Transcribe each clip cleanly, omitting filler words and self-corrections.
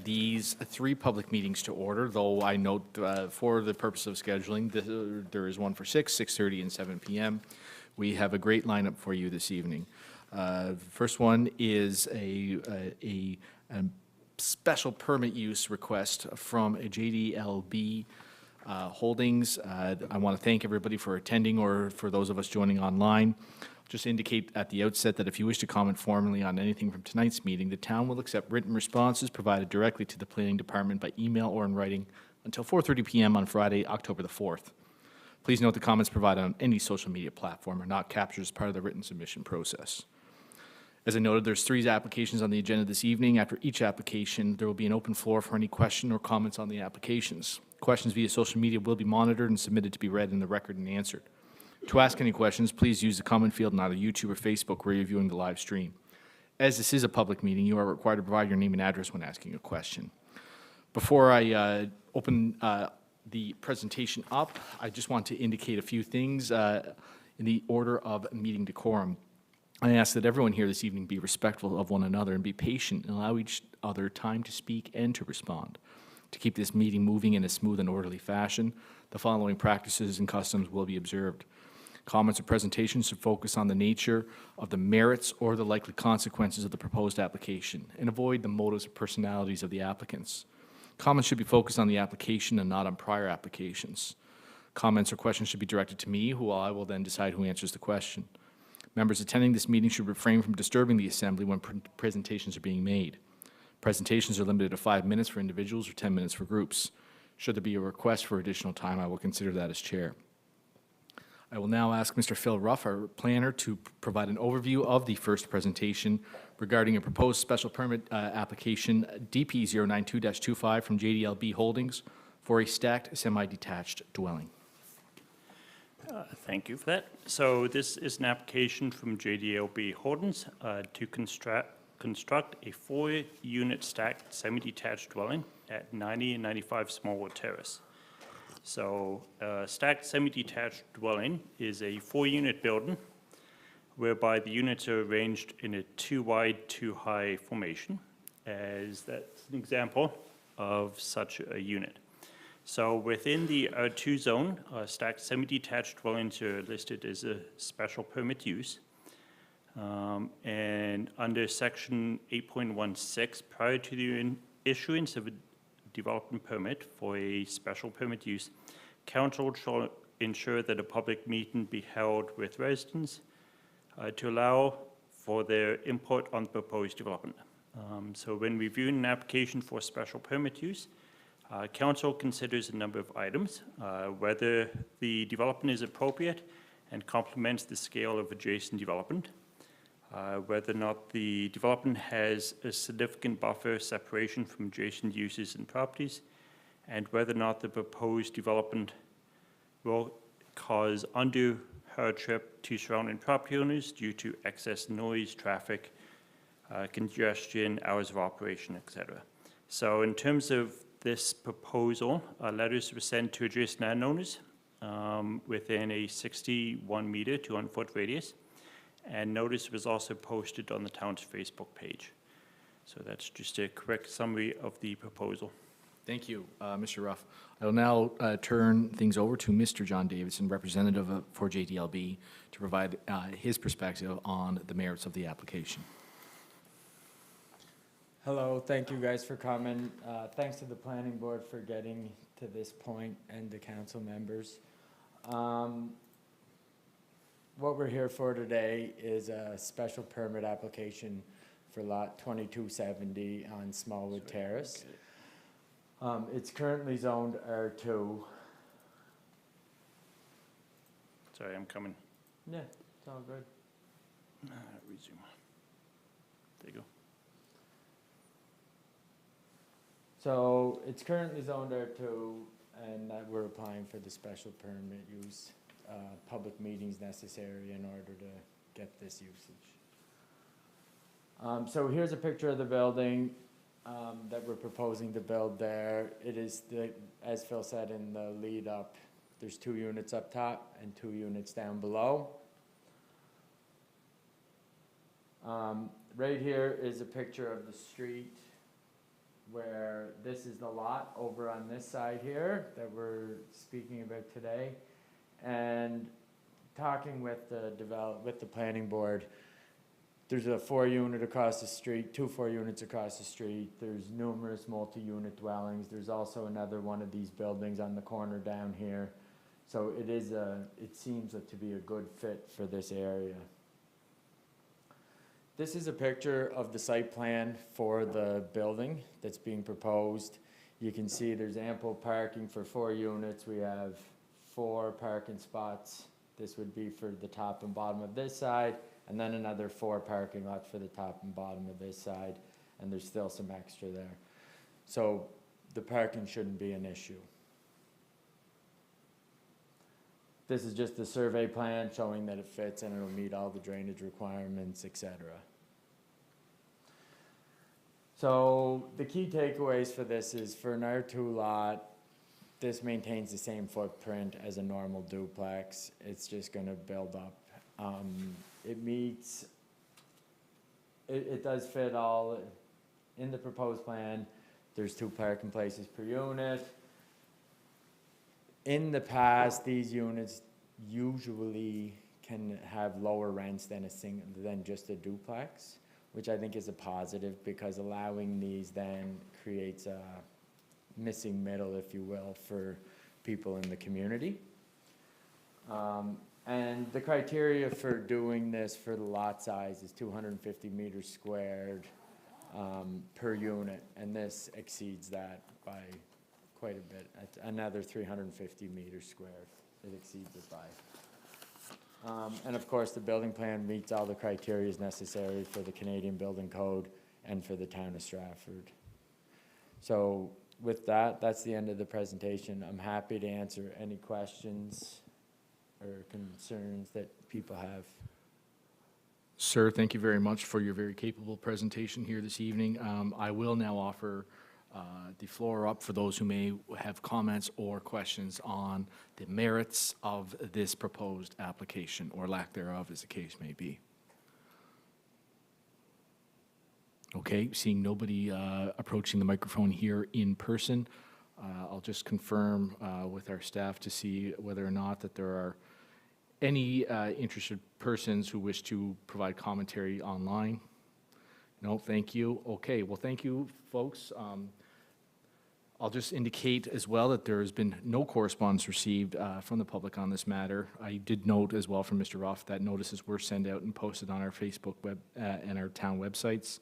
These three public meetings to order, though I note for the purpose of scheduling, there is one for 6, 6:30, and 7 p.m. We have a great lineup for you this evening. First one is a special permit use request from a JDLB Holdings. I want to thank everybody for attending, or for those of us joining online. Just indicate at the outset that if you wish to comment formally on anything from tonight's meeting, the town will accept written responses provided directly to the planning department by email or in writing until 4:30 p.m. on Friday, October the 4th. Please note the comments provided on any social media platform are not captured as part of the written submission process. As I noted, there's 3 applications on the agenda this evening. After each application, there will be an open floor for any question or comments on the applications. Questions via social media will be monitored and submitted to be read in the record and answered. To ask any questions, please use the comment field on either YouTube or Facebook where you're viewing the live stream. As this is a public meeting, you are required to provide your name and address when asking a question. Before I open the presentation up, I just want to indicate a few things in the order of meeting decorum. I ask that everyone here this evening be respectful of one another and be patient and allow each other time to speak and to respond. To keep this meeting moving in a smooth and orderly fashion, the following practices and customs will be observed. Comments or presentations should focus on the nature of the merits or the likely consequences of the proposed application and avoid the motives or personalities of the applicants. Comments should be focused on the application and not on prior applications. Comments or questions should be directed to me, who I will then decide who answers the question. Members attending this meeting should refrain from disturbing the assembly when presentations are being made. Presentations are limited to 5 minutes for individuals or 10 minutes for groups. Should there be a request for additional time, I will consider that as chair. I will now ask Mr. Phil Ruff, our planner, to provide an overview of the first presentation regarding a proposed special permit application DP 092-25 from JDLB Holdings for a stacked semi-detached dwelling. Thank you for that. So this is an application from JDLB Holdings to construct a 4-unit stacked semi-detached dwelling at 90 and 95 Smallwood Terrace. So stacked semi-detached dwelling is a 4-unit building whereby the units are arranged in a 2-wide, 2-high formation, as that's an example of such a unit. So within the R2 zone, stacked semi-detached dwellings are listed as a special permit use. And under section 8.16, prior to the issuance of a development permit for a special permit use, council shall ensure that a public meeting be held with residents to allow for their input on the proposed development. So when reviewing an application for special permit use, council considers a number of items, whether the development is appropriate and complements the scale of adjacent development, whether or not the development has a significant buffer separation from adjacent uses and properties, and whether or not the proposed development will cause undue hardship to surrounding property owners due to excess noise, traffic, congestion, hours of operation, etc. So in terms of this proposal, letters were sent to adjacent landowners within a 61-meter, 200-foot radius. And notice was also posted on the town's Facebook page. So that's just a quick summary of the proposal. Thank you, Mr. Ruff. I will now turn things over to Mr. John Davidson, representative for JDLB, to provide his perspective on the merits of the application. Hello, thank you guys for coming. Thanks to the planning board for getting to this point and the council members. What we're here for today is a special permit application for lot 2270 on Smallwood Terrace. It's currently zoned R2. Sorry, I'm coming. Yeah, it's all good. Resume. There you go. So it's currently zoned R2, and we're applying for the special permit use. Public meetings necessary in order to get this usage. So here's a picture of the building that we're proposing to build there. It is, as Phil said in the lead up, there's 2 units up top and 2 units down below. Right here is a picture of the street where this is the lot over on this side here that we're speaking about today. And talking with the planning board, there's a 4-unit across the street, 2 4-units across the street. There's numerous multi-unit dwellings. There's also another one of these buildings on the corner down here. So it seems to be a good fit for this area. This is a picture of the site plan for the building that's being proposed. You can see there's ample parking for 4 units. We have 4 parking spots. This would be for the top and bottom of this side, and then another 4 parking lots for the top and bottom of this side, and there's still some extra there. So the parking shouldn't be an issue. This is just the survey plan showing that it fits and it'll meet all the drainage requirements, etc. So the key takeaways for this is, for an R2 lot, this maintains the same footprint as a normal duplex. It's just gonna build up. It does fit all in the proposed plan. There's 2 parking places per unit. In the past, these units usually can have lower rents than just a duplex, which I think is a positive, because allowing these then creates a missing middle, if you will, for people in the community. And the criteria for doing this for the lot size is 250 meters squared per unit, and this exceeds that by quite a bit. At another 350 meters squared, it exceeds it by. And of course, the building plan meets all the criteria necessary for the Canadian Building Code and for the town of Stratford. So with that, that's the end of the presentation. I'm happy to answer any questions or concerns that people have. Sir, thank you very much for your very capable presentation here this evening. I will now offer the floor up for those who may have comments or questions on the merits of this proposed application, or lack thereof, as the case may be. Okay, seeing nobody approaching the microphone here in person, I'll just confirm with our staff to see whether or not that there are any interested persons who wish to provide commentary online. No, thank you. Okay, well, thank you, folks. I'll just indicate as well that there has been no correspondence received from the public on this matter. I did note as well from Mr. Ruff that notices were sent out and posted on our Facebook web and our town websites.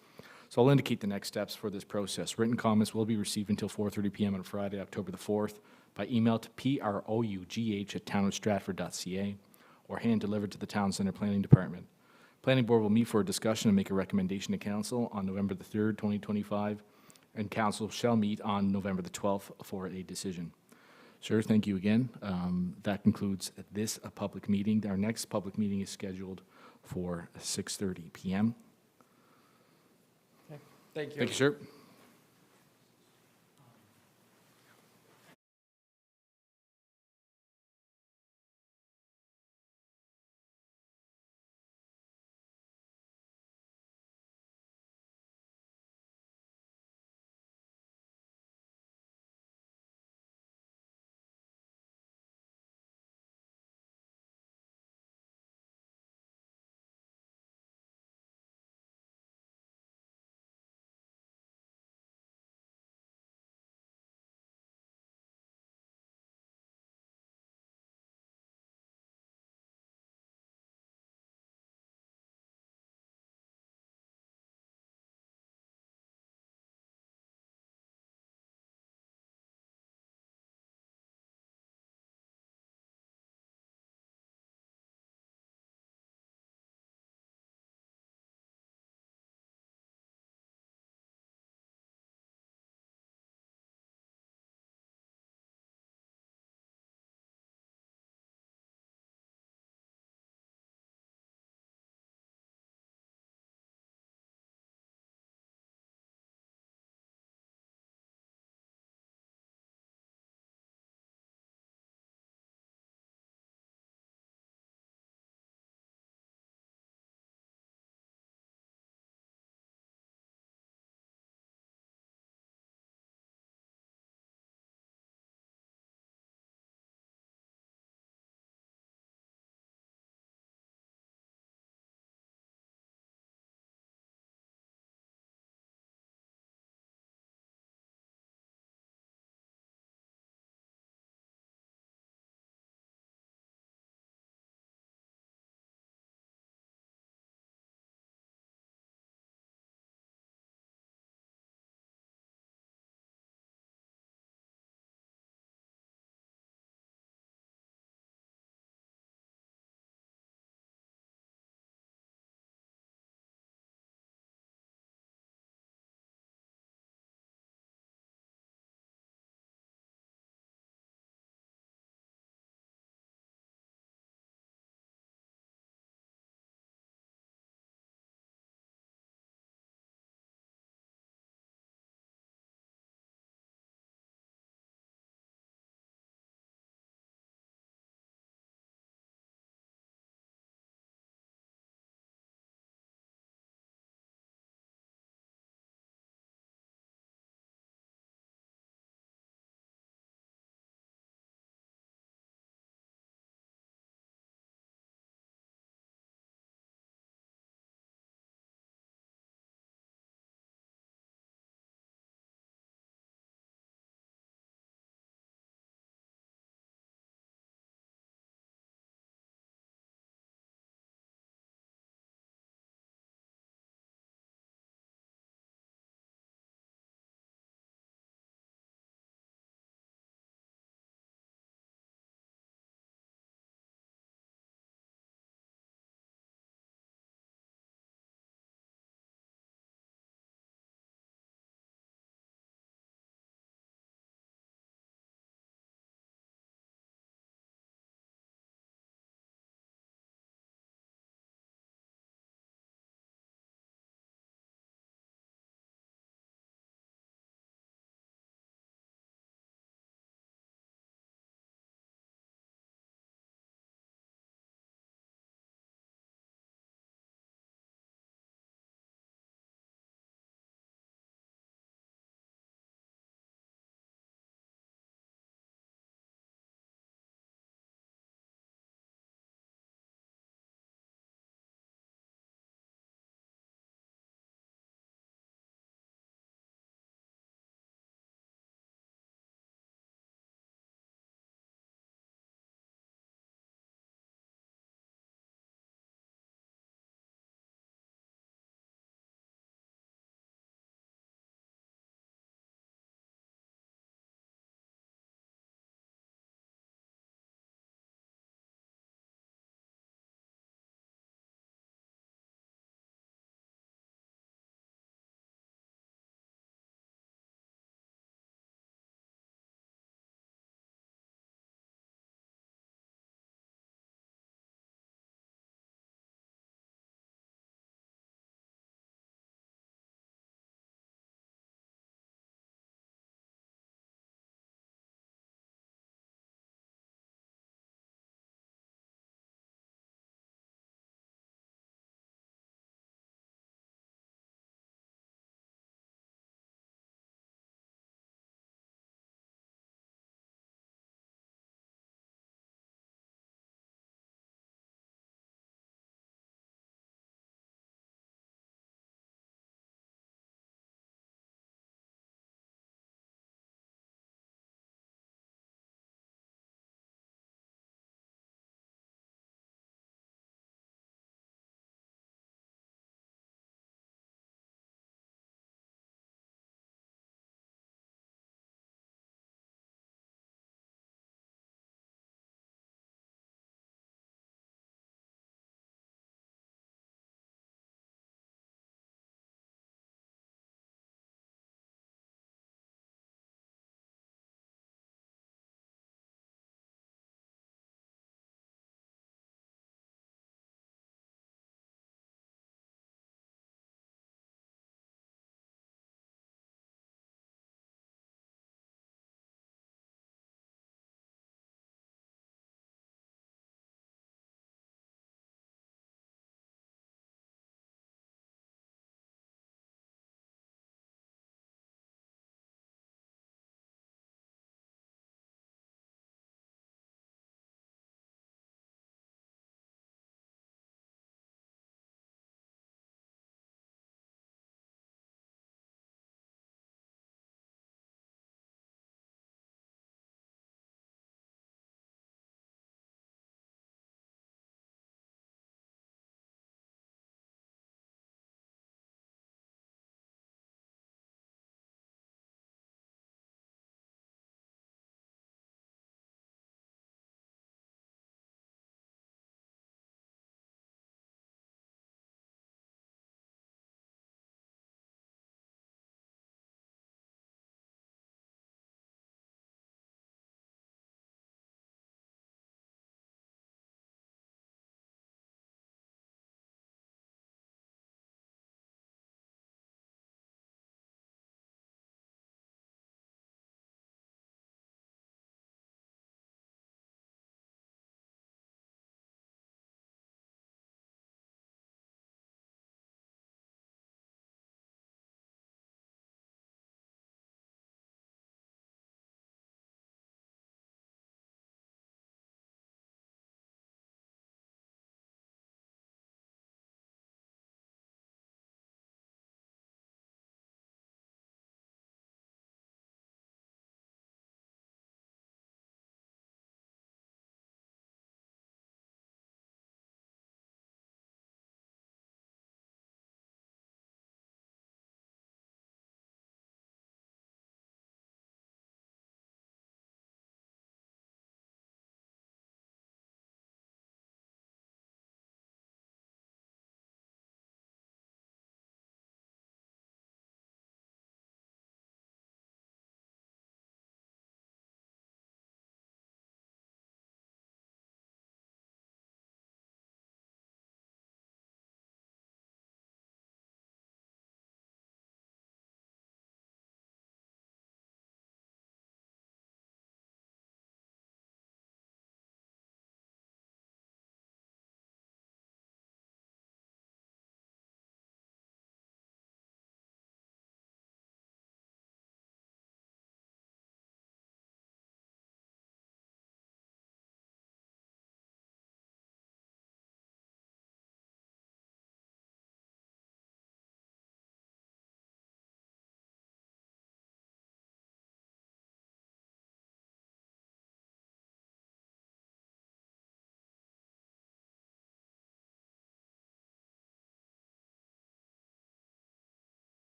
So I'll indicate the next steps for this process. Written comments will be received until 4:30 p.m. on Friday, October the 4th, by email to prough@townofstratford.ca or hand-delivered to the Town Center Planning Department. Planning Board will meet for a discussion and make a recommendation to Council on November the 3rd, 2025, and Council shall meet on November the 12th for a decision. Sir, thank you again. That concludes this public meeting. Our next public meeting is scheduled for 6:30 p.m. Okay. Thank you. Thank you, sir.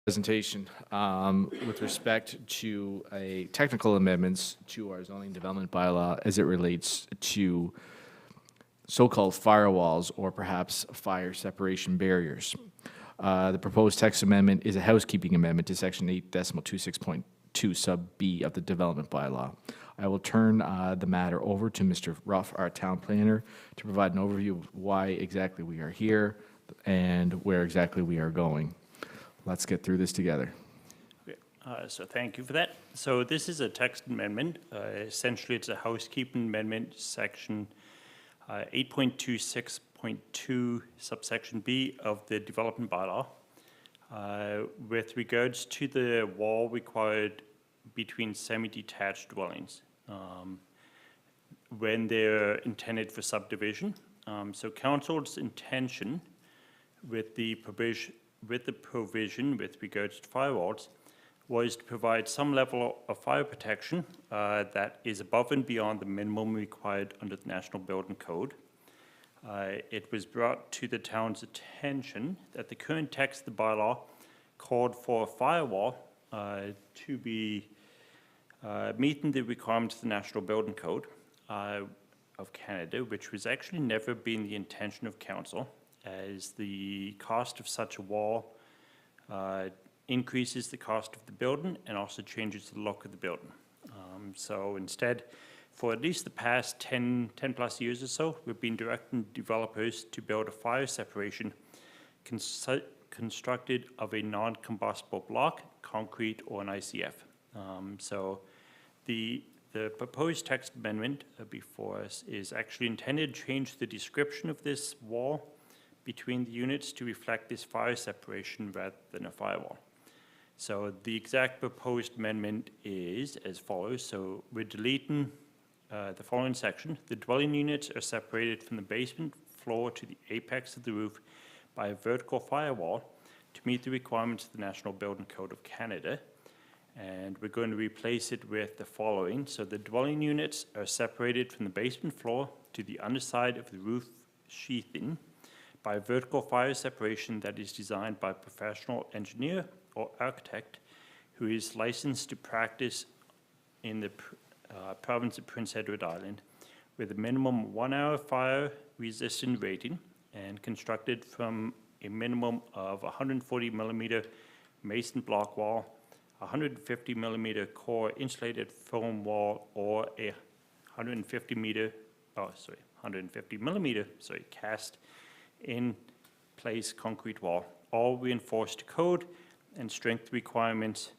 Presentation with respect to a technical amendments to our zoning development bylaw as it relates to so-called firewalls or perhaps fire separation barriers. The proposed text amendment is a housekeeping amendment to section 8.26.2 sub B of the development bylaw. I will turn the matter over to Mr. Ruff, our town planner, to provide an overview of why exactly we are here and where exactly we are going. Let's get through this together. Okay, so thank you for that. So this is a text amendment. Essentially, it's a housekeeping amendment, section 8.26.2 subsection B of the development bylaw. With regards to the wall required between semi-detached dwellings when they're intended for subdivision. So council's intention with the provision with regards to firewalls was to provide some level of fire protection that is above and beyond the minimum required under the National Building Code. It was brought to the town's attention that the current text of the bylaw called for a firewall to be meeting the requirements of the National Building Code of Canada, which was actually never been the intention of council, as the cost of such a wall increases the cost of the building and also changes the look of the building. So instead, for at least the past 10 plus years or so, we've been directing developers to build a fire separation constructed of a non-combustible block, concrete, or an ICF. So the proposed text amendment before us is actually intended to change the description of this wall between the units to reflect this fire separation rather than a firewall. So the exact proposed amendment is as follows. So we're deleting the following section. The dwelling units are separated from the basement floor to the apex of the roof by a vertical firewall to meet the requirements of the National Building Code of Canada. And we're going to replace it with the following. So the dwelling units are separated from the basement floor to the underside of the roof sheathing by vertical fire separation that is designed by a professional engineer or architect who is licensed to practice in the province of Prince Edward Island with a minimum 1 hour fire resistant rating and constructed from a minimum of 140 millimeter mason block wall, 150 millimeter core insulated foam wall, or a 150 millimeter cast in place concrete wall, all reinforced to code and strength requirements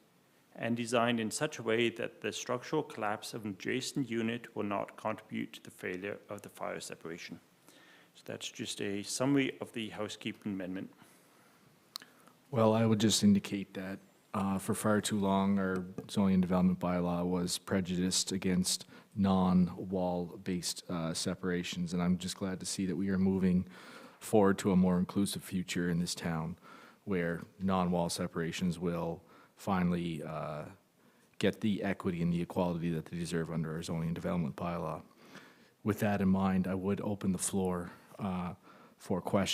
and designed in such a way that the structural collapse of an adjacent unit will not contribute to the failure of the fire separation. So that's just a summary of the housekeeping amendment. Well, I would just indicate that for far too long, our zoning and development bylaw was prejudiced against non-wall-based separations, and I'm just glad to see that we are moving forward to a more inclusive future in this town where non-wall separations will finally get the equity and the equality that they deserve under our zoning and development bylaw. With that in mind, I would open the floor for questions.